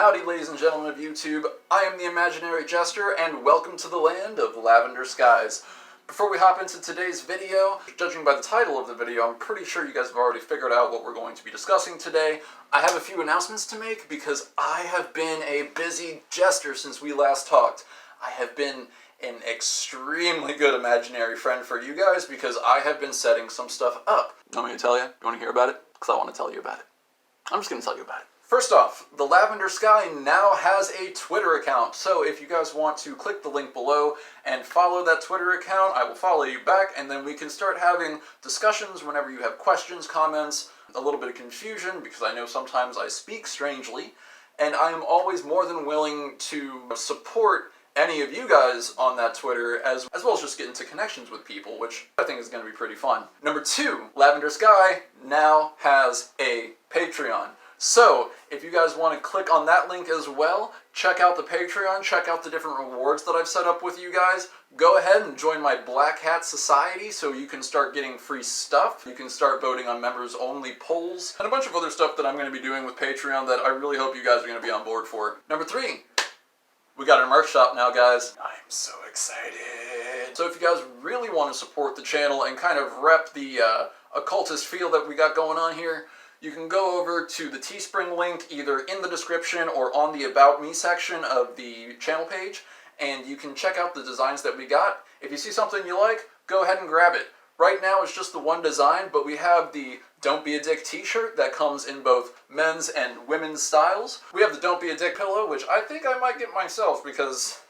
Howdy, ladies and gentlemen of YouTube. I am the Imaginary Jester, and welcome to the land of lavender skies. Before we hop into today's video, judging by the title of the video, I'm pretty sure you guys have already figured out what we're going to be discussing today. I have a few announcements to make because I have been a busy jester since we last talked. I have been an extremely good imaginary friend for you guys because I have been setting some stuff up. You want me to tell you? You want to hear about it? Because I want to tell you about it. I'm just going to tell you about it. First off, the Lavender Sky now has a Twitter account, so if you guys want to click the link below and follow that Twitter account, I will follow you back, and then we can start having discussions whenever you have questions, comments, a little bit of confusion, because I know sometimes I speak strangely, and I am always more than willing to support any of you guys on that Twitter, as well as just get into connections with people, which I think is going to be pretty fun. Number 2, Lavender Sky now has a Patreon. So, if you guys want to click on that link as well, check out the Patreon, check out the different rewards that I've set up with you guys. Go ahead and join my Black Hat Society so you can start getting free stuff. You can start voting on members-only polls, and a bunch of other stuff that I'm going to be doing with Patreon that I really hope you guys are going to be on board for. Number 3, we got our merch shop now, guys. I'm so excited. So if you guys really want to support the channel and kind of rep the occultist feel that we got going on here, you can go over to the Teespring link either in the description or on the About Me section of the channel page, and you can check out the designs that we got. If you see something you like, go ahead and grab it. Right now it's just the one design, but we have the Don't Be a Dick t-shirt that comes in both men's and women's styles. We have the Don't Be a Dick pillow, which I think I might get myself because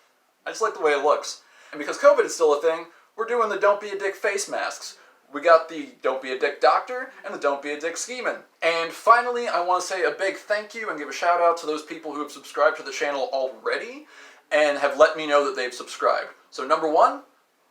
I just like the way it looks. And because COVID is still a thing, we're doing the Don't Be a Dick face masks. We got the Don't Be a Dick Doctor and the Don't Be a Dick Schemin'. And finally, I want to say a big thank you and give a shout out to those people who have subscribed to the channel already and have let me know that they've subscribed. So number 1,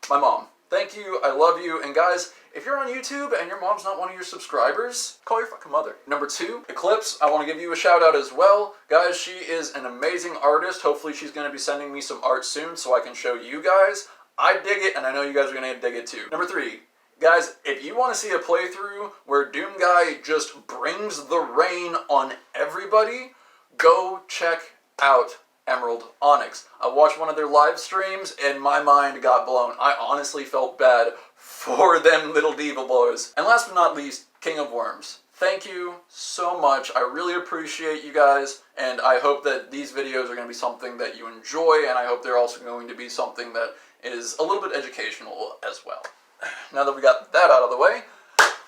my mom. Thank you, I love you, and guys, if you're on YouTube and your mom's not one of your subscribers, call your fucking mother. Number 2, Eclipse, I want to give you a shout out as well. Guys, she is an amazing artist. Hopefully she's going to be sending me some art soon so I can show you guys. I dig it, and I know you guys are going to dig it too. Number 3, guys, if you want to see a playthrough where Doom Guy just brings the rain on everybody, go check out Emerald Onyx. I watched one of their live streams and my mind got blown. I honestly felt bad for them little diva boys. And last but not least, King of Worms. Thank you so much. I really appreciate you guys, and I hope that these videos are going to be something that you enjoy, and I hope they're also going to be something that is a little bit educational as well. Now that we got that out of the way,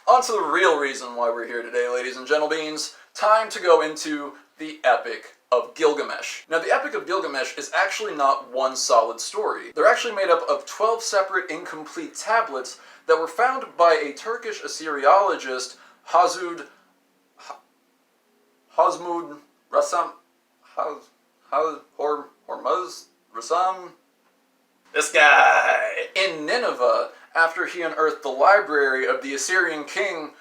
on to the real reason why we're here today, ladies and gentlebeans. Time to go into the Epic of Gilgamesh. Now, the Epic of Gilgamesh is actually not one solid story. They're actually made up of 12 separate incomplete tablets that were found by a Turkish Assyriologist, Hazmud Rassam, Hormuz Rassam, this guy, in Nineveh, after he unearthed the library of the Assyrian king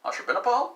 Ashurbanipal?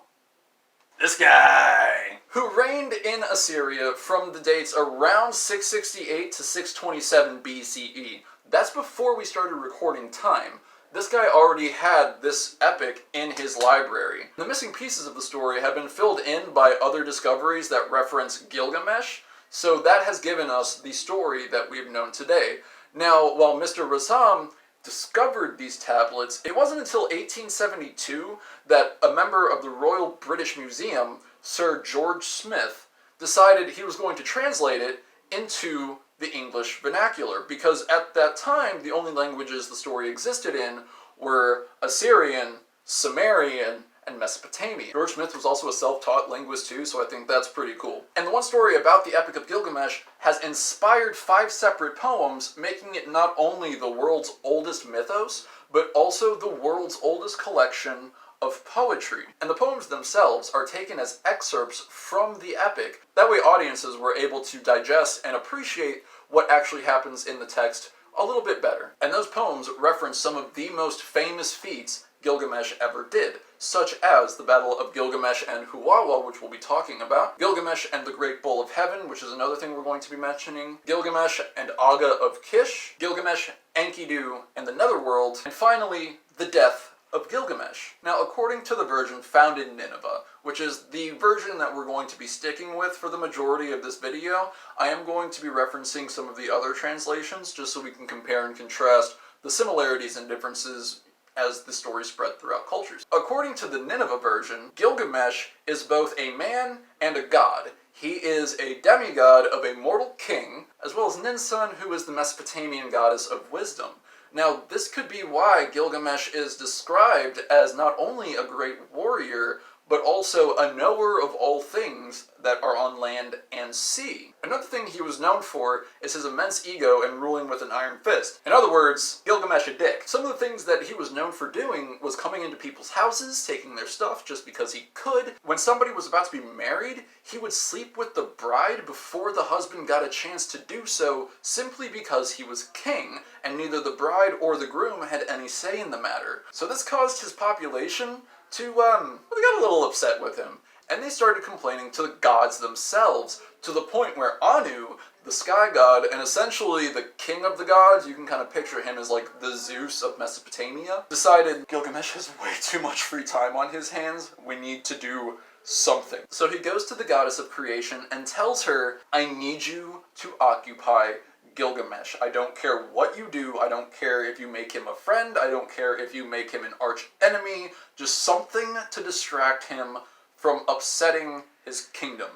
This guy! Who reigned in Assyria from the dates around 668 to 627 BCE. That's before we started recording time. This guy already had this epic in his library. The missing pieces of the story have been filled in by other discoveries that reference Gilgamesh, so that has given us the story that we've known today. Now, while Mr. Rassam discovered these tablets, it wasn't until 1872 that a member of the Royal British Museum, Sir George Smith, decided he was going to translate it into the English vernacular, because at that time the only languages the story existed in were Assyrian, Sumerian, and Mesopotamian. George Smith was also a self-taught linguist too, so I think that's pretty cool. And the one story about the Epic of Gilgamesh has inspired 5 separate poems, making it not only the world's oldest mythos, but also the world's oldest collection of poetry. And the poems themselves are taken as excerpts from the epic. That way audiences were able to digest and appreciate what actually happens in the text a little bit better. And those poems reference some of the most famous feats Gilgamesh ever did, such as the Battle of Gilgamesh and Huwawa, which we'll be talking about, Gilgamesh and the Great Bull of Heaven, which is another thing we're going to be mentioning, Gilgamesh and Aga of Kish, Gilgamesh, Enkidu, and the Netherworld, and finally, the death of Gilgamesh. Now, according to the version found in Nineveh, which is the version that we're going to be sticking with for the majority of this video, I am going to be referencing some of the other translations just so we can compare and contrast the similarities and differences as the story spread throughout cultures. According to the Nineveh version, Gilgamesh is both a man and a god. He is a demigod of a mortal king, as well as Ninsun, who is the Mesopotamian goddess of wisdom. Now, this could be why Gilgamesh is described as not only a great warrior, but also a knower of all things that are on land and sea. Another thing he was known for is his immense ego and ruling with an iron fist. In other words, Gilgamesh a dick. Some of the things that he was known for doing was coming into people's houses, taking their stuff just because he could. When somebody was about to be married, he would sleep with the bride before the husband got a chance to do so, simply because he was king, and neither the bride or the groom had any say in the matter. So this caused his population to, they got a little upset with him, and they started complaining to the gods themselves, to the point where Anu, the sky god, and essentially the king of the gods, you can kind of picture him as like the Zeus of Mesopotamia, decided Gilgamesh has way too much free time on his hands, we need to do something. So he goes to the goddess of creation and tells her, I need you to occupy Gilgamesh. I don't care what you do, I don't care if you make him a friend, I don't care if you make him an arch enemy, just something to distract him from upsetting his kingdom.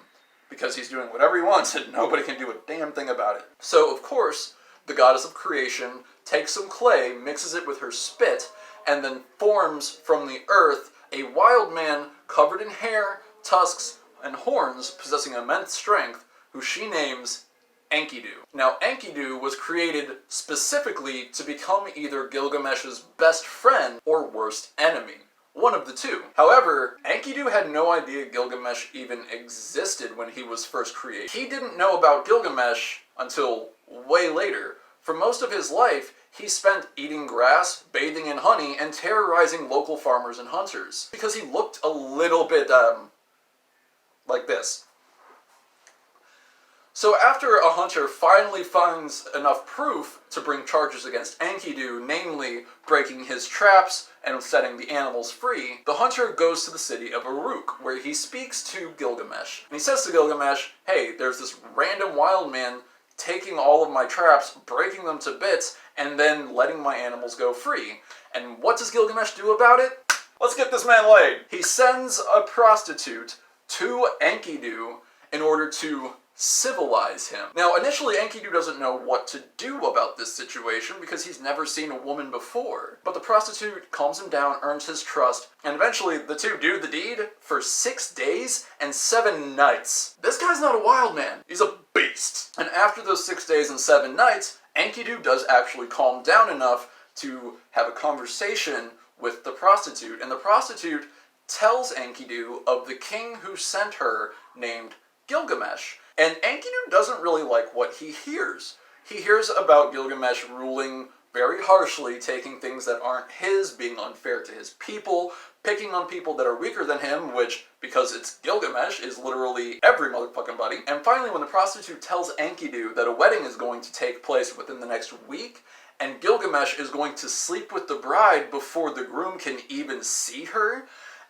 Because he's doing whatever he wants and nobody can do a damn thing about it. So, of course, the goddess of creation takes some clay, mixes it with her spit, and then forms from the earth a wild man covered in hair, tusks, and horns, possessing immense strength, who she names Enkidu. Now, Enkidu was created specifically to become either Gilgamesh's best friend or worst enemy. One of the two. However, Enkidu had no idea Gilgamesh even existed when he was first created. He didn't know about Gilgamesh until way later. For most of his life, he spent eating grass, bathing in honey, and terrorizing local farmers and hunters. Because he looked a little bit, like this. So after a hunter finally finds enough proof to bring charges against Enkidu, namely breaking his traps and setting the animals free, the hunter goes to the city of Uruk, where he speaks to Gilgamesh. And he says to Gilgamesh, hey, there's this random wild man taking all of my traps, breaking them to bits, and then letting my animals go free. And what does Gilgamesh do about it? Let's get this man laid! He sends a prostitute to Enkidu in order to civilize him. Now, initially, Enkidu doesn't know what to do about this situation because he's never seen a woman before. But the prostitute calms him down, earns his trust, and eventually the two do the deed for 6 days and 7 nights. This guy's not a wild man. He's a beast. And after those 6 days and 7 nights, Enkidu does actually calm down enough to have a conversation with the prostitute. And the prostitute tells Enkidu of the king who sent her named Gilgamesh. And Enkidu doesn't really like what he hears. He hears about Gilgamesh ruling very harshly, taking things that aren't his, being unfair to his people, picking on people that are weaker than him, which, because it's Gilgamesh, is literally every motherfucking buddy. And finally, when the prostitute tells Enkidu that a wedding is going to take place within the next week, and Gilgamesh is going to sleep with the bride before the groom can even see her,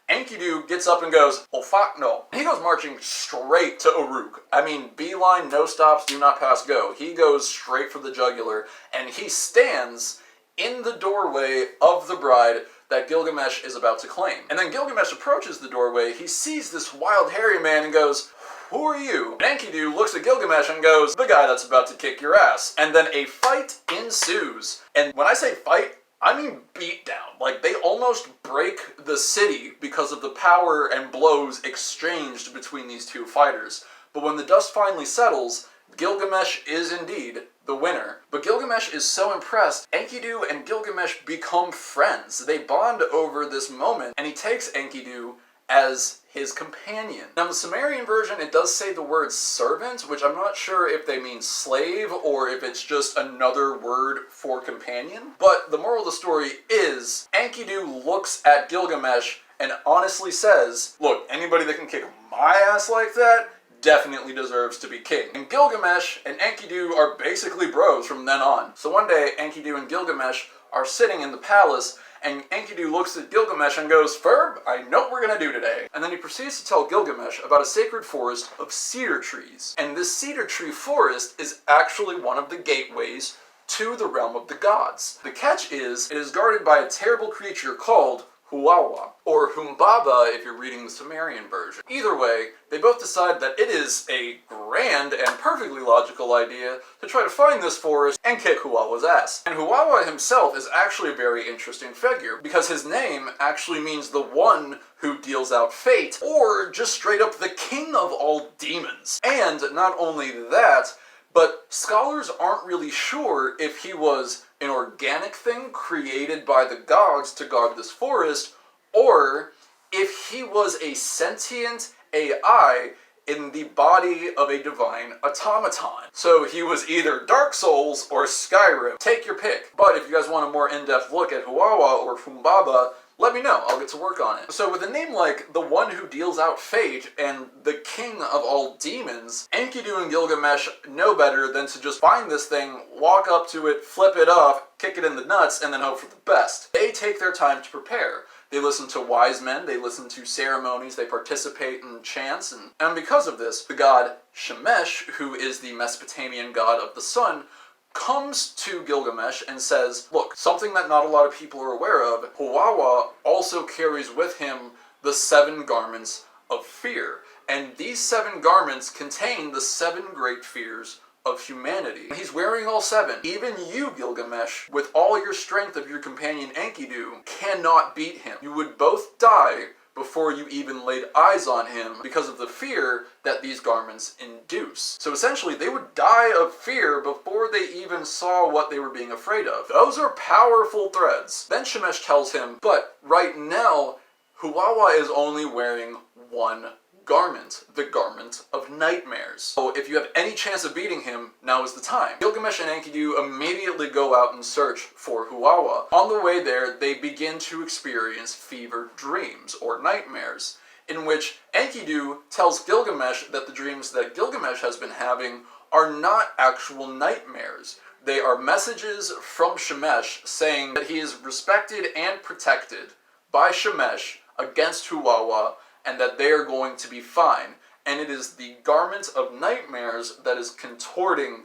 Enkidu gets up and goes, oh fuck no. He goes marching straight to Uruk. I mean, beeline, no stops, do not pass, go. He goes straight for the jugular, and he stands in the doorway of the bride that Gilgamesh is about to claim. And then Gilgamesh approaches the doorway, he sees this wild hairy man and goes, who are you? And Enkidu looks at Gilgamesh and goes, the guy that's about to kick your ass. And then a fight ensues. And when I say fight, I mean beat down. Like, they almost break the city because of the power and blows exchanged between these two fighters. But when the dust finally settles, Gilgamesh is indeed the winner. But Gilgamesh is so impressed, Enkidu and Gilgamesh become friends. They bond over this moment, and he takes Enkidu as his companion. Now, in the Sumerian version, it does say the word servant, which I'm not sure if they mean slave or if it's just another word for companion. But the moral of the story is, Enkidu looks at Gilgamesh and honestly says, look, anybody that can kick my ass like that definitely deserves to be king. And Gilgamesh and Enkidu are basically bros from then on. So one day, Enkidu and Gilgamesh are sitting in the palace, And Enkidu looks at Gilgamesh and goes, "Ferb, I know what we're gonna do today." And then he proceeds to tell Gilgamesh about a sacred forest of cedar trees. And this cedar tree forest is actually one of the gateways to the realm of the gods. The catch is, it is guarded by a terrible creature called Huwawa, or Humbaba if you're reading the Sumerian version. Either way, they both decide that it is a grand and perfectly logical idea to try to find this forest and kick Huwawa's ass. And Huwawa himself is actually a very interesting figure, because his name actually means the one who deals out fate, or just straight up the king of all demons. And not only that, but scholars aren't really sure if he was an organic thing created by the gods to guard this forest, or if he was a sentient AI in the body of a divine automaton. So he was either Dark Souls or Skyrim. Take your pick. But if you guys want a more in-depth look at Huwawa or Humbaba, let me know. I'll get to work on it. So with a name like the one who deals out fate and the king of all demons, Enkidu and Gilgamesh know better than to just find this thing, walk up to it, flip it off, kick it in the nuts, and then hope for the best. They take their time to prepare. They listen to wise men, they listen to ceremonies, they participate in chants, and because of this, the god Shemesh, who is the Mesopotamian god of the sun, comes to Gilgamesh and says, look, something that not a lot of people are aware of, Huwawa also carries with him the 7 garments of fear. And these 7 garments contain the 7 great fears of humanity. He's wearing all 7. Even you, Gilgamesh, with all your strength of your companion Enkidu, cannot beat him. You would both die before you even laid eyes on him because of the fear that these garments induce. So essentially, they would die of fear before they even saw what they were being afraid of. Those are powerful threads. Then Shemesh tells him, but right now, Huwawa is only wearing one garment, the garment of nightmares. So if you have any chance of beating him, now is the time. Gilgamesh and Enkidu immediately go out and search for Huwawa. On the way there, they begin to experience fevered dreams, or nightmares, in which Enkidu tells Gilgamesh that the dreams that Gilgamesh has been having are not actual nightmares. They are messages from Shemesh saying that he is respected and protected by Shemesh against Huwawa, and that they are going to be fine. And it is the garment of nightmares that is contorting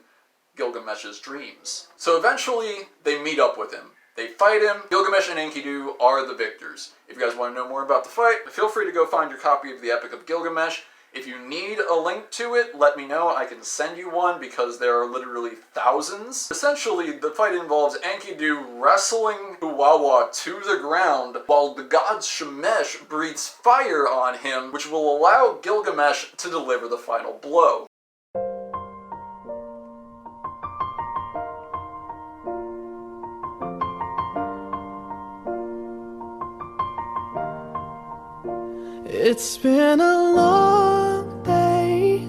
Gilgamesh's dreams. So eventually, they meet up with him. They fight him. Gilgamesh and Enkidu are the victors. If you guys want to know more about the fight, feel free to go find your copy of the Epic of Gilgamesh. If you need a link to it, let me know. I can send you one because there are literally thousands. Essentially, the fight involves Enkidu wrestling Huwawa to the ground while the god Shemesh breathes fire on him, which will allow Gilgamesh to deliver the final blow. It's been a long day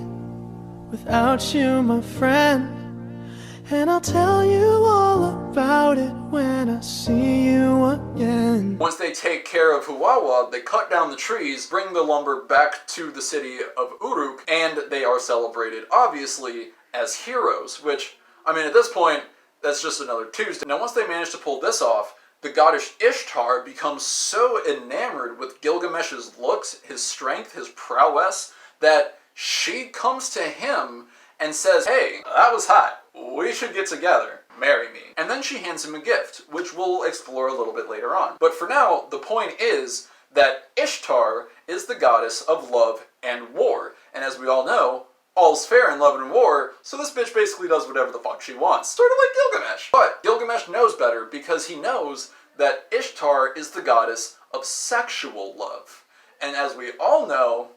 without you, my friend, and I'll tell you all about it when I see you again. Once they take care of Huwawa, they cut down the trees, bring the lumber back to the city of Uruk, and they are celebrated, obviously, as heroes, which, I mean, at this point, that's just another Tuesday. Now, once they manage to pull this off, the goddess Ishtar becomes so enamored with Gilgamesh's looks, his strength, his prowess, that she comes to him and says, hey, that was hot. We should get together. Marry me. And then she hands him a gift, which we'll explore a little bit later on. But for now, the point is that Ishtar is the goddess of love and war. And as we all know, all's fair in love and war, so this bitch basically does whatever the fuck she wants. Sort of like Gilgamesh. But Gilgamesh knows better because he knows that Ishtar is the goddess of sexual love. And as we all know,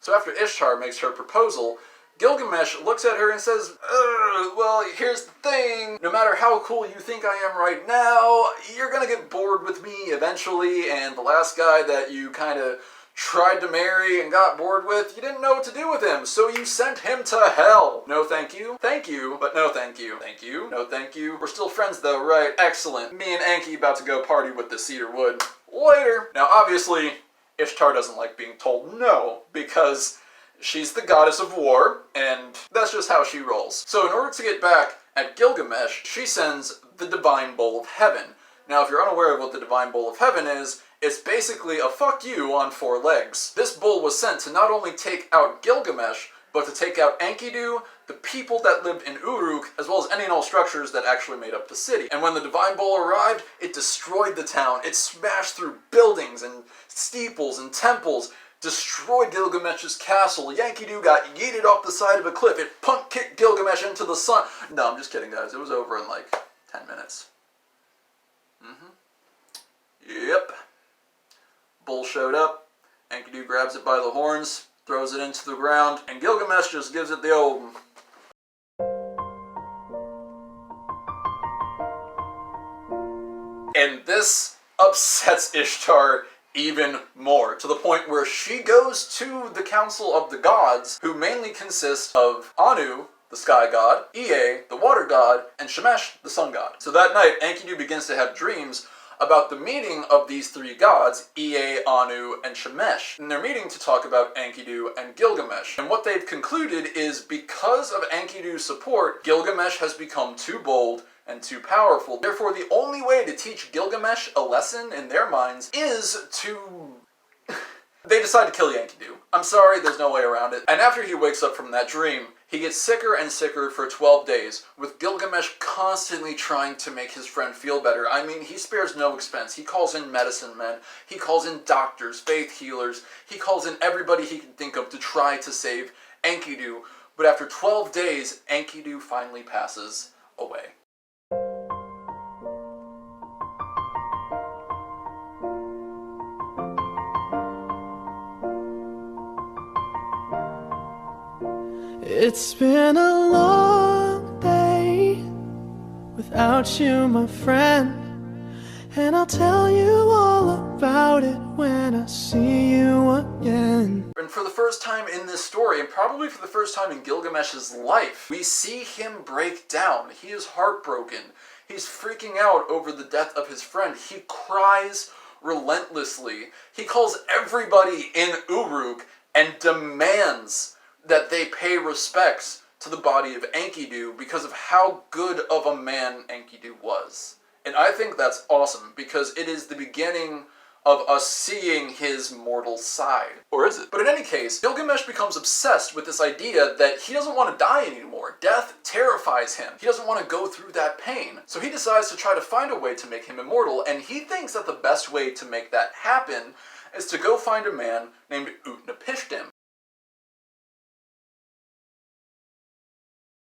so after Ishtar makes her proposal, Gilgamesh looks at her and says, well, here's the thing. No matter how cool you think I am right now, you're gonna get bored with me eventually, and the last guy that you kind of tried to marry and got bored with, you didn't know what to do with him, so you sent him to hell. No thank you. Thank you, but no thank you. Thank you. No thank you. We're still friends though, right? Excellent. Me and Anki about to go party with the cedar wood. Later. Now obviously, Ishtar doesn't like being told no, because she's the goddess of war, and that's just how she rolls. So in order to get back at Gilgamesh, she sends the Divine Bowl of Heaven. Now, if you're unaware of what the Divine Bowl of Heaven is, it's basically a fuck you on 4 legs. This bowl was sent to not only take out Gilgamesh, but to take out Enkidu, the people that lived in Uruk, as well as any and all structures that actually made up the city. And when the Divine Bowl arrived, it destroyed the town. It smashed through buildings and steeples and temples, destroyed Gilgamesh's castle. Enkidu got yeeted off the side of a cliff. It punt-kicked Gilgamesh into the sun. No, I'm just kidding, guys. It was over in like 10 minutes. Yep. Bull showed up. Enkidu grabs it by the horns, throws it into the ground, and Gilgamesh just gives it the old... And this upsets Ishtar even more, to the point where she goes to the Council of the Gods, who mainly consist of Anu, the sky god, Ea, the water god, and Shemesh, the sun god. So that night, Enkidu begins to have dreams about the meeting of these 3 gods, Ea, Anu, and Shemesh. And they're meeting to talk about Enkidu and Gilgamesh. And what they've concluded is because of Enkidu's support, Gilgamesh has become too bold and too powerful. Therefore, the only way to teach Gilgamesh a lesson in their minds is to... They decide to kill Enkidu. I'm sorry, there's no way around it. And after he wakes up from that dream, he gets sicker and sicker for 12 days, with Gilgamesh constantly trying to make his friend feel better. I mean, he spares no expense. He calls in medicine men, he calls in doctors, faith healers, he calls in everybody he can think of to try to save Enkidu. But after 12 days, Enkidu finally passes away. It's been a long day without you, my friend, and I'll tell you all about it when I see you again. And for the first time in this story, and probably for the first time in Gilgamesh's life, we see him break down. He is heartbroken. He's freaking out over the death of his friend. He cries relentlessly. He calls everybody in Uruk and demands that they pay respects to the body of Enkidu because of how good of a man Enkidu was. And I think that's awesome, because it is the beginning of us seeing his mortal side. Or is it? But in any case, Gilgamesh becomes obsessed with this idea that he doesn't want to die anymore. Death terrifies him. He doesn't want to go through that pain. So he decides to try to find a way to make him immortal, and he thinks that the best way to make that happen is to go find a man named Utnapishtim,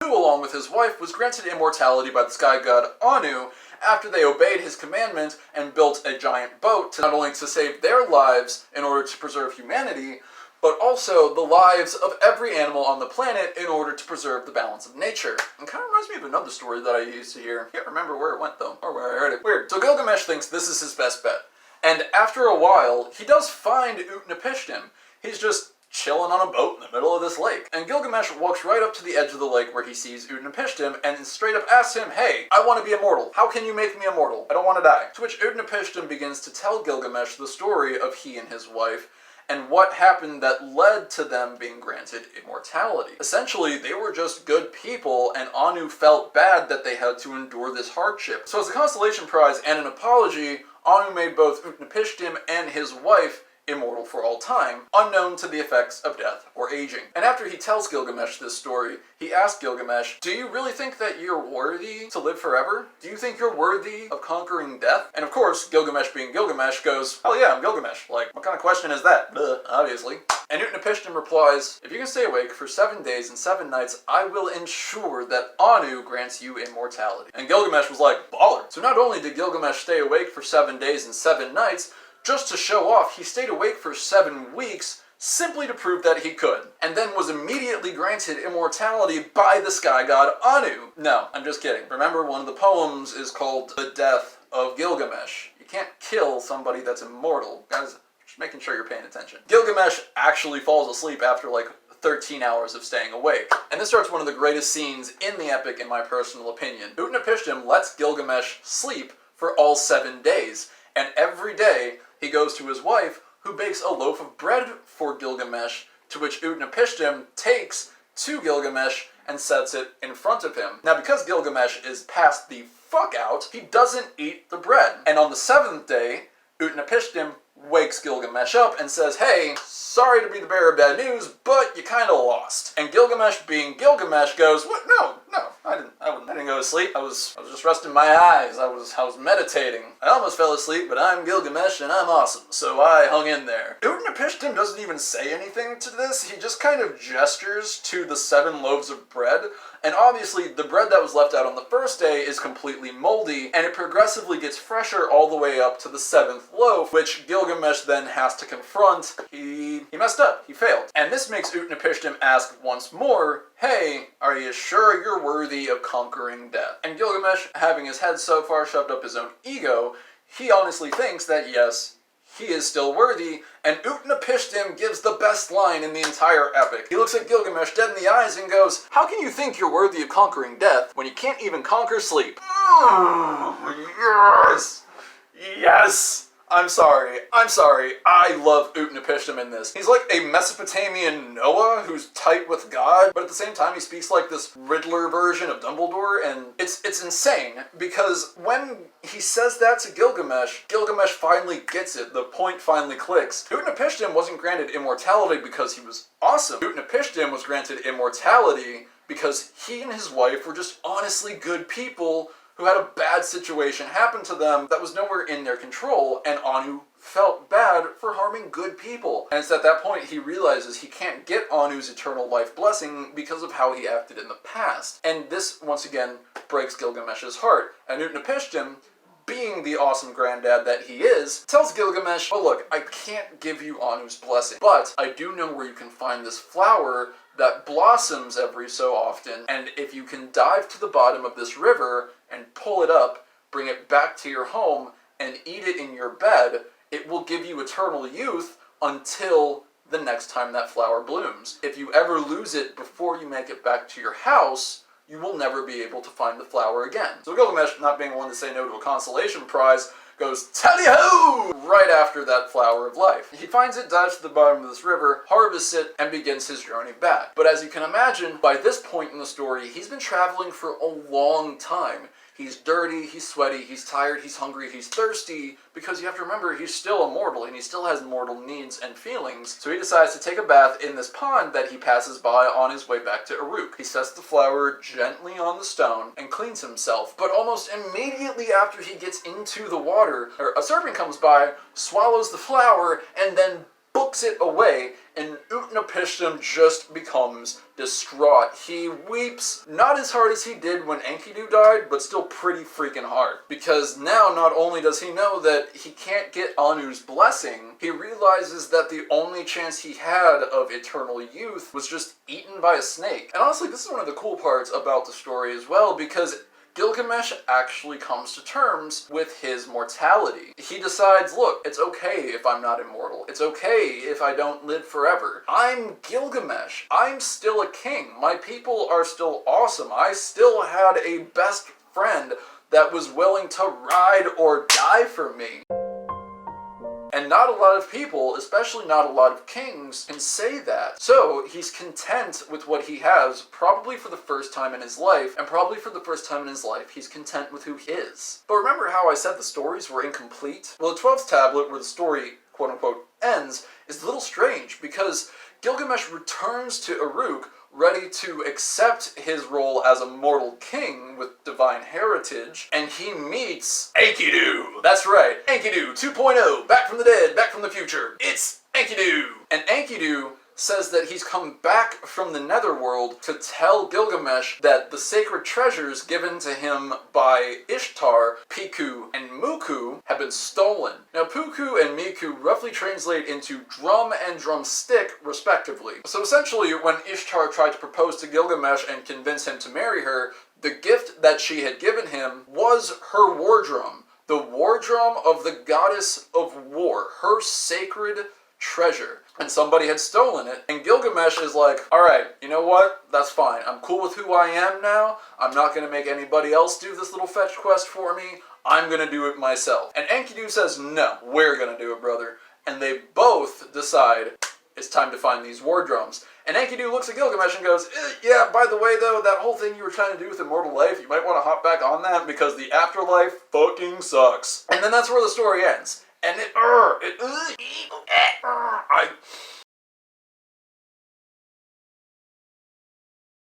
who, along with his wife, was granted immortality by the sky god Anu after they obeyed his commandment and built a giant boat, not only to save their lives in order to preserve humanity, but also the lives of every animal on the planet in order to preserve the balance of nature. It kind of reminds me of another story that I used to hear. I can't remember where it went though, or where I heard it. Weird. So Gilgamesh thinks this is his best bet. And after a while, he does find Utnapishtim. He's just chilling on a boat in the middle of this lake. And Gilgamesh walks right up to the edge of the lake where he sees Utnapishtim and straight up asks him, "Hey, I want to be immortal. How can you make me immortal? I don't want to die." To which Utnapishtim begins to tell Gilgamesh the story of he and his wife and what happened that led to them being granted immortality. Essentially, they were just good people, and Anu felt bad that they had to endure this hardship. So as a consolation prize and an apology, Anu made both Utnapishtim and his wife immortal for all time, unknown to the effects of death or aging. And after he tells Gilgamesh this story, he asks Gilgamesh, "Do you really think that you're worthy to live forever? Do you think you're worthy of conquering death?" And of course, Gilgamesh being Gilgamesh goes, "Hell yeah, I'm Gilgamesh. Like, what kind of question is that?" Duh, obviously. And Utnapishtim replies, "If you can stay awake for 7 days and 7 nights, I will ensure that Anu grants you immortality." And Gilgamesh was like, baller. So not only did Gilgamesh stay awake for 7 days and 7 nights, just to show off, he stayed awake for 7 weeks simply to prove that he could, and then was immediately granted immortality by the sky god Anu. No, I'm just kidding. Remember, one of the poems is called The Death of Gilgamesh. You can't kill somebody that's immortal. Guys, just making sure you're paying attention. Gilgamesh actually falls asleep after like 13 hours of staying awake. And this starts one of the greatest scenes in the epic, in my personal opinion. Utnapishtim lets Gilgamesh sleep for all 7 days, and every day he goes to his wife, who bakes a loaf of bread for Gilgamesh, to which Utnapishtim takes to Gilgamesh and sets it in front of him. Now, because Gilgamesh is passed the fuck out, he doesn't eat the bread. And on the 7th day, Utnapishtim wakes Gilgamesh up and says, hey, sorry to be the bearer of bad news, but you kinda lost. And Gilgamesh, being Gilgamesh, goes, what? No, I didn't go to sleep. I was just resting my eyes. I was meditating. I almost fell asleep, but I'm Gilgamesh and I'm awesome, so I hung in there. Utnapishtim doesn't even say anything to this. He just kind of gestures to the 7 loaves of bread. And obviously, the bread that was left out on the 1st day is completely moldy, and it progressively gets fresher all the way up to the 7th loaf, which Gilgamesh then has to confront. He messed up. He failed. And this makes Utnapishtim ask once more, hey, are you sure you're worthy of conquering death? And Gilgamesh, having his head so far shoved up his own ego, he honestly thinks that yes, he is still worthy, and Utnapishtim gives the best line in the entire epic. He looks at Gilgamesh dead in the eyes and goes, how can you think you're worthy of conquering death when you can't even conquer sleep? Yes! Yes! I'm sorry. I love Utnapishtim in this. He's like a Mesopotamian Noah who's tight with God, but at the same time he speaks like this Riddler version of Dumbledore, and it's insane, because when he says that to Gilgamesh, Gilgamesh finally gets it. The point finally clicks. Utnapishtim wasn't granted immortality because he was awesome. Utnapishtim was granted immortality because he and his wife were just honestly good people who had a bad situation happen to them that was nowhere in their control, and Anu felt bad for harming good people. And it's at that point he realizes he can't get Anu's eternal life blessing because of how he acted in the past. And this, once again, breaks Gilgamesh's heart. And Utnapishtim, being the awesome granddad that he is, tells Gilgamesh, oh look, I can't give you Anu's blessing, but I do know where you can find this flower that blossoms every so often, and if you can dive to the bottom of this river and pull it up, bring it back to your home, and eat it in your bed, it will give you eternal youth until the next time that flower blooms. If you ever lose it before you make it back to your house, you will never be able to find the flower again. So Gilgamesh, not being one to say no to a consolation prize, goes, tally-ho! Right after that flower of life. He finds it, dives to the bottom of this river, harvests it, and begins his journey back. But as you can imagine, by this point in the story, he's been traveling for a long time. He's dirty, he's sweaty, he's tired, he's hungry, he's thirsty, because you have to remember, he's still immortal, and he still has mortal needs and feelings. So he decides to take a bath in this pond that he passes by on his way back to Uruk. He sets the flower gently on the stone and cleans himself, but almost immediately after he gets into the water, a serpent comes by, swallows the flower, and then books it away, and Utnapishtim just becomes distraught. He weeps, not as hard as he did when Enkidu died, but still pretty freaking hard. Because now, not only does he know that he can't get Anu's blessing, he realizes that the only chance he had of eternal youth was just eaten by a snake. And honestly, this is one of the cool parts about the story as well, because Gilgamesh actually comes to terms with his mortality. He decides, look, it's okay if I'm not immortal. It's okay if I don't live forever. I'm Gilgamesh. I'm still a king. My people are still awesome. I still had a best friend that was willing to ride or die for me. And not a lot of people, especially not a lot of kings, can say that. So he's content with what he has, probably for the first time in his life, and probably for the first time in his life, he's content with who he is. But remember how I said the stories were incomplete? Well, the 12th tablet, where the story, quote-unquote, ends, is a little strange, because Gilgamesh returns to Uruk ready to accept his role as a mortal king with divine heritage, and he meets Enkidu. That's right, Enkidu 2.0, back from the dead, back from the future. It's Enkidu! And Enkidu says that he's come back from the netherworld to tell Gilgamesh that the sacred treasures given to him by Ishtar, Piku, and Muku have been stolen. Now, Puku and Miku roughly translate into drum and drumstick, respectively. So essentially, when Ishtar tried to propose to Gilgamesh and convince him to marry her, the gift that she had given him was her war drum. The war drum of the goddess of war, her sacred treasure. And somebody had stolen it, and Gilgamesh is like, alright, you know what? That's fine. I'm cool with who I am now. I'm not going to make anybody else do this little fetch quest for me. I'm going to do it myself. And Enkidu says, no, we're going to do it, brother. And they both decide it's time to find these war drums. And Enkidu looks at Gilgamesh and goes, yeah, by the way though, that whole thing you were trying to do with immortal life, you might want to hop back on that because the afterlife fucking sucks. And then that's where the story ends. And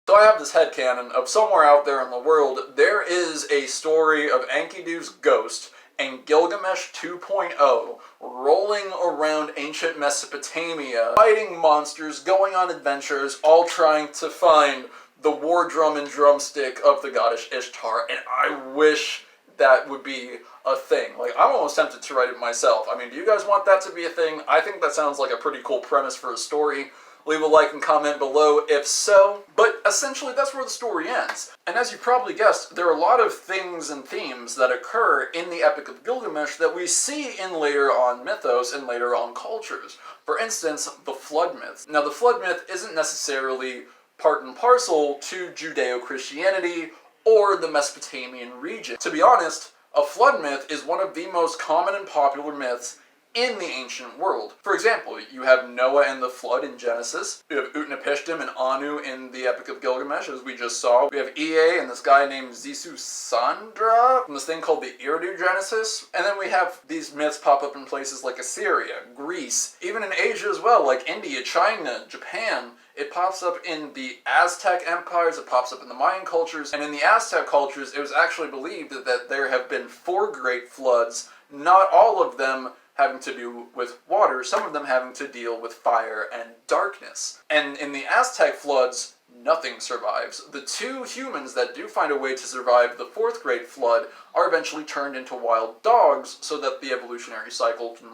So I have this headcanon of somewhere out there in the world, there is a story of Enkidu's ghost and Gilgamesh 2.0 rolling around ancient Mesopotamia, fighting monsters, going on adventures, all trying to find the war drum and drumstick of the goddess Ishtar, and I wish that would be a thing. Like, I'm almost tempted to write it myself. I mean, do you guys want that to be a thing? I think that sounds like a pretty cool premise for a story. Leave a like and comment below if so. But essentially, that's where the story ends. And as you probably guessed, there are a lot of things and themes that occur in the Epic of Gilgamesh that we see in later on mythos and later on cultures. For instance, the flood myth. Now, the flood myth isn't necessarily part and parcel to Judeo-Christianity or the Mesopotamian region. To be honest, a flood myth is one of the most common and popular myths in the ancient world. For example, you have Noah and the flood in Genesis. You have Utnapishtim and Anu in the Epic of Gilgamesh, as we just saw. We have Ea and this guy named Zisu Sandra from this thing called the Eridu Genesis. And then we have these myths pop up in places like Assyria, Greece, even in Asia as well, like India, China, Japan. It pops up in the Aztec empires, it pops up in the Mayan cultures, and in the Aztec cultures, it was actually believed that there have been 4 great floods, not all of them having to do with water, some of them having to deal with fire and darkness. And in the Aztec floods, nothing survives. The 2 humans that do find a way to survive the 4th great flood are eventually turned into wild dogs so that the evolutionary cycle can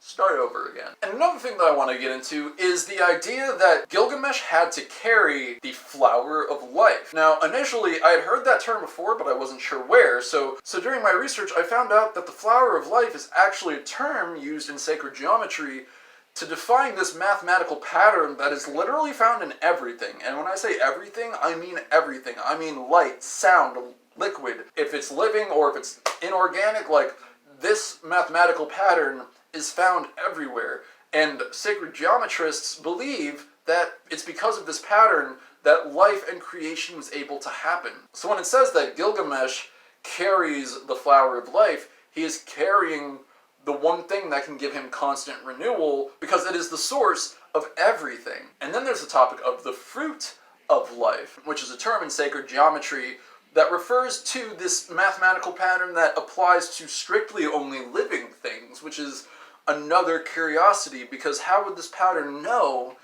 start over again. And another thing that I want to get into is the idea that Gilgamesh had to carry the flower of life. Now, initially, I had heard that term before, but I wasn't sure where, so during my research, I found out that the flower of life is actually a term used in sacred geometry to define this mathematical pattern that is literally found in everything. And when I say everything, I mean everything. I mean light, sound, liquid. If it's living or if it's inorganic, like, this mathematical pattern is found everywhere, and sacred geometrists believe that it's because of this pattern that life and creation was able to happen. So when it says that Gilgamesh carries the flower of life, he is carrying the one thing that can give him constant renewal, because it is the source of everything. And then there's the topic of the fruit of life, which is a term in sacred geometry that refers to this mathematical pattern that applies to strictly only living things, which is another curiosity, because how would this pattern know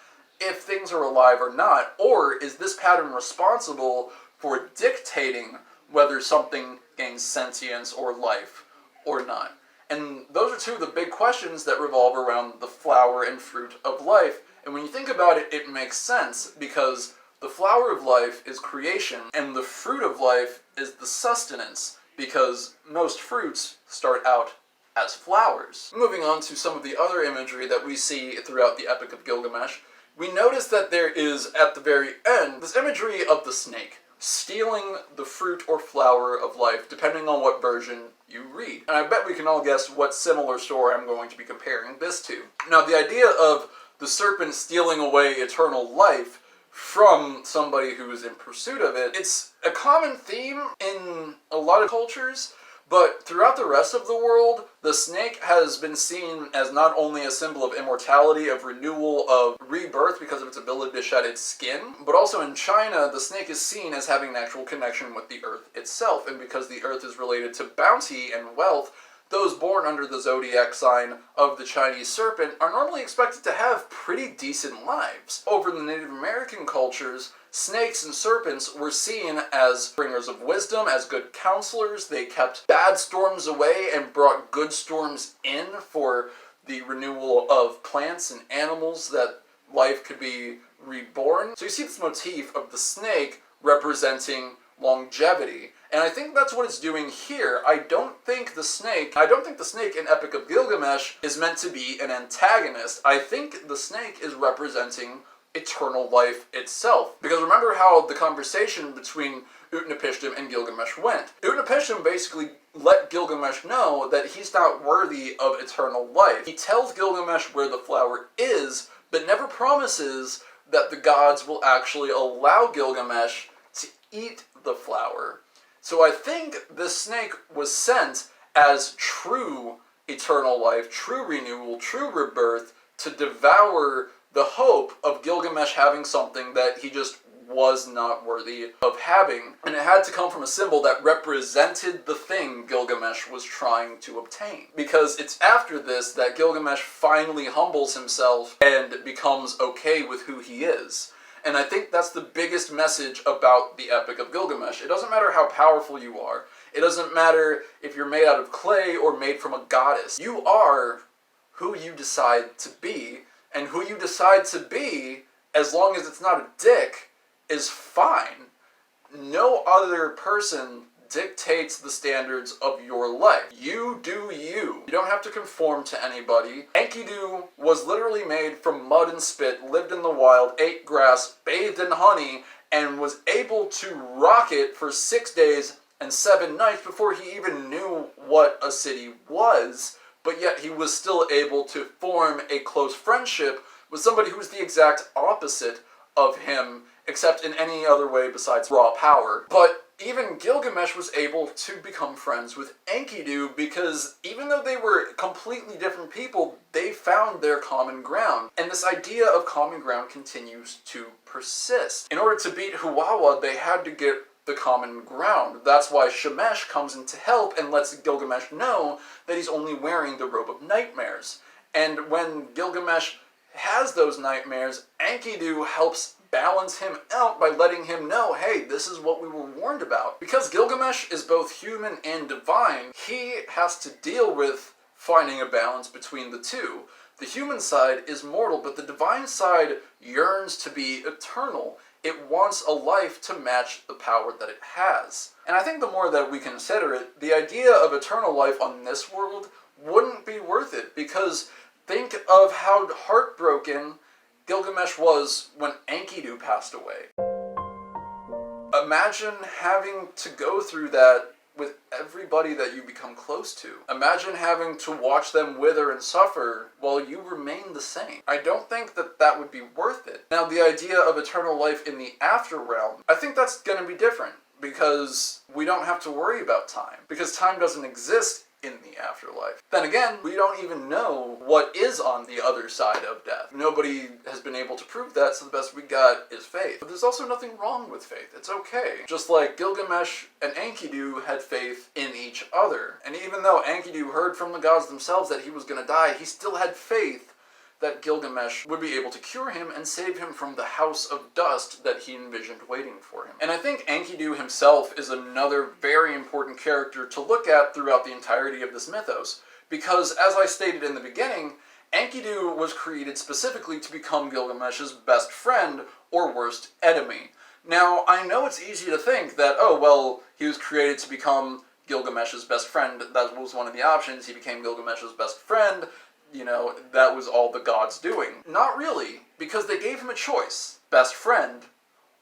if things are alive or not? Or is this pattern responsible for dictating whether something gains sentience or life or not? And those are 2 of the big questions that revolve around the flower and fruit of life. And when you think about it, it makes sense, because the flower of life is creation, and the fruit of life is the sustenance, because most fruits start out as flowers. Moving on to some of the other imagery that we see throughout the Epic of Gilgamesh, we notice that there is, at the very end, this imagery of the snake stealing the fruit or flower of life, depending on what version you read. And I bet we can all guess what similar story I'm going to be comparing this to. Now, the idea of the serpent stealing away eternal life from somebody who is in pursuit of it, it's a common theme in a lot of cultures. But throughout the rest of the world, the snake has been seen as not only a symbol of immortality, of renewal, of rebirth because of its ability to shed its skin, but also in China, the snake is seen as having an actual connection with the earth itself. And because the earth is related to bounty and wealth, those born under the zodiac sign of the Chinese serpent are normally expected to have pretty decent lives. Over in the Native American cultures, snakes and serpents were seen as bringers of wisdom, as good counselors. They kept bad storms away and brought good storms in for the renewal of plants and animals, that life could be reborn. So you see this motif of the snake representing longevity. And I think that's what it's doing here. I don't think the snake in Epic of Gilgamesh is meant to be an antagonist. I think the snake is representing eternal life itself. Because remember how the conversation between Utnapishtim and Gilgamesh went. Utnapishtim basically let Gilgamesh know that he's not worthy of eternal life. He tells Gilgamesh where the flower is, but never promises that the gods will actually allow Gilgamesh to eat the flower. So I think this snake was sent as true eternal life, true renewal, true rebirth, to devour the hope of Gilgamesh having something that he just was not worthy of having. And it had to come from a symbol that represented the thing Gilgamesh was trying to obtain. Because it's after this that Gilgamesh finally humbles himself and becomes okay with who he is. And I think that's the biggest message about the Epic of Gilgamesh. It doesn't matter how powerful you are. It doesn't matter if you're made out of clay or made from a goddess. You are who you decide to be, and who you decide to be, as long as it's not a dick, is fine. No other person dictates the standards of your life. You do you. You don't have to conform to anybody. Enkidu was literally made from mud and spit, lived in the wild, ate grass, bathed in honey, and was able to rock it for 6 days and 7 nights before he even knew what a city was, but yet he was still able to form a close friendship with somebody who was the exact opposite of him, except in any other way besides raw power. But even Gilgamesh was able to become friends with Enkidu because even though they were completely different people, they found their common ground. And this idea of common ground continues to persist. In order to beat Huwawa, they had to get the common ground. That's why Shemesh comes in to help and lets Gilgamesh know that he's only wearing the robe of nightmares. And when Gilgamesh has those nightmares, Enkidu helps balance him out by letting him know, hey, this is what we were warned about. Because Gilgamesh is both human and divine, he has to deal with finding a balance between the two. The human side is mortal, but the divine side yearns to be eternal. It wants a life to match the power that it has. And I think the more that we consider it, the idea of eternal life on this world wouldn't be worth it, because think of how heartbroken Gilgamesh was when Enkidu passed away. Imagine having to go through that with everybody that you become close to. Imagine having to watch them wither and suffer while you remain the same. I don't think that that would be worth it. Now, the idea of eternal life in the after realm, I think that's going to be different, because we don't have to worry about time, because time doesn't exist in the afterlife. Then again, we don't even know what is on the other side of death. Nobody has been able to prove that, so the best we got is faith. But there's also nothing wrong with faith. It's okay. Just like Gilgamesh and Enkidu had faith in each other. And even though Enkidu heard from the gods themselves that he was going to die, he still had faith that Gilgamesh would be able to cure him and save him from the house of dust that he envisioned waiting for him. And I think Enkidu himself is another very important character to look at throughout the entirety of this mythos, because as I stated in the beginning, Enkidu was created specifically to become Gilgamesh's best friend or worst enemy. Now, I know it's easy to think that, oh, well, he was created to become Gilgamesh's best friend. That was one of the options. He became Gilgamesh's best friend. You know, that was all the gods doing. Not really, because they gave him a choice. Best friend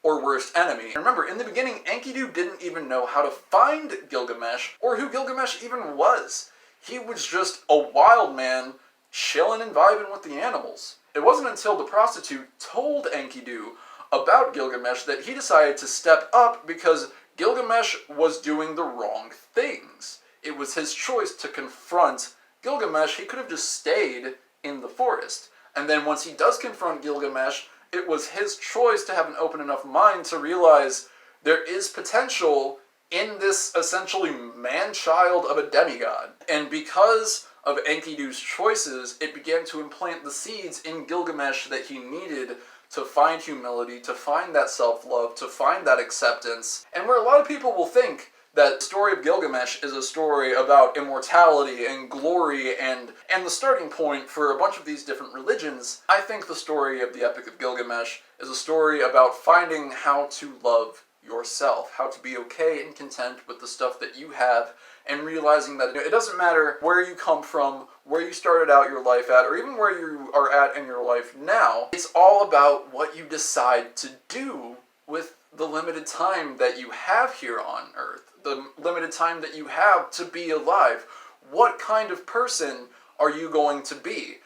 or worst enemy. And remember, in the beginning, Enkidu didn't even know how to find Gilgamesh or who Gilgamesh even was. He was just a wild man chilling and vibing with the animals. It wasn't until the prostitute told Enkidu about Gilgamesh that he decided to step up, because Gilgamesh was doing the wrong things. It was his choice to confront Gilgamesh. He could have just stayed in the forest. And then once he does confront Gilgamesh, it was his choice to have an open enough mind to realize there is potential in this essentially man-child of a demigod. And because of Enkidu's choices, it began to implant the seeds in Gilgamesh that he needed to find humility, to find that self-love, to find that acceptance. And where a lot of people will think that the story of Gilgamesh is a story about immortality and glory and the starting point for a bunch of these different religions, I think the story of the Epic of Gilgamesh is a story about finding how to love yourself, how to be okay and content with the stuff that you have, and realizing that it doesn't matter where you come from, where you started out your life at, or even where you are at in your life now. It's all about what you decide to do with the limited time that you have here on Earth, the limited time that you have to be alive. What kind of person are you going to be?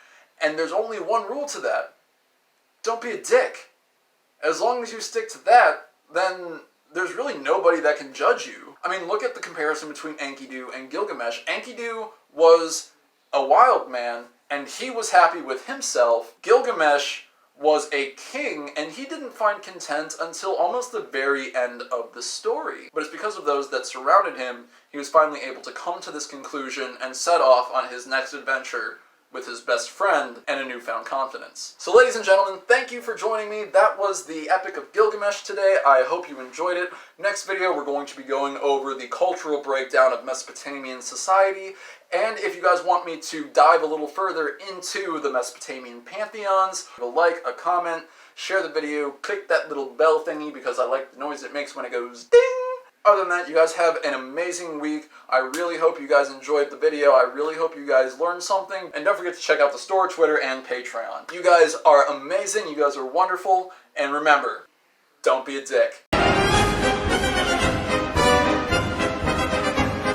And there's only one rule to that. Don't be a dick. As long as you stick to that, then there's really nobody that can judge you. I mean, look at the comparison between Enkidu and Gilgamesh. Enkidu was a wild man, and he was happy with himself. Gilgamesh was a king, and he didn't find content until almost the very end of the story. But it's because of those that surrounded him, he was finally able to come to this conclusion and set off on his next adventure with his best friend and a newfound confidence. So ladies and gentlemen, thank you for joining me. That was the Epic of Gilgamesh today. I hope you enjoyed it. Next video, we're going to be going over the cultural breakdown of Mesopotamian society, and if you guys want me to dive a little further into the Mesopotamian pantheons, a like, a comment, share the video, click that little bell thingy because I like the noise it makes when it goes ding! Other than that, you guys have an amazing week. I really hope you guys enjoyed the video. I really hope you guys learned something. And don't forget to check out the store, Twitter, and Patreon. You guys are amazing. You guys are wonderful. And remember, don't be a dick.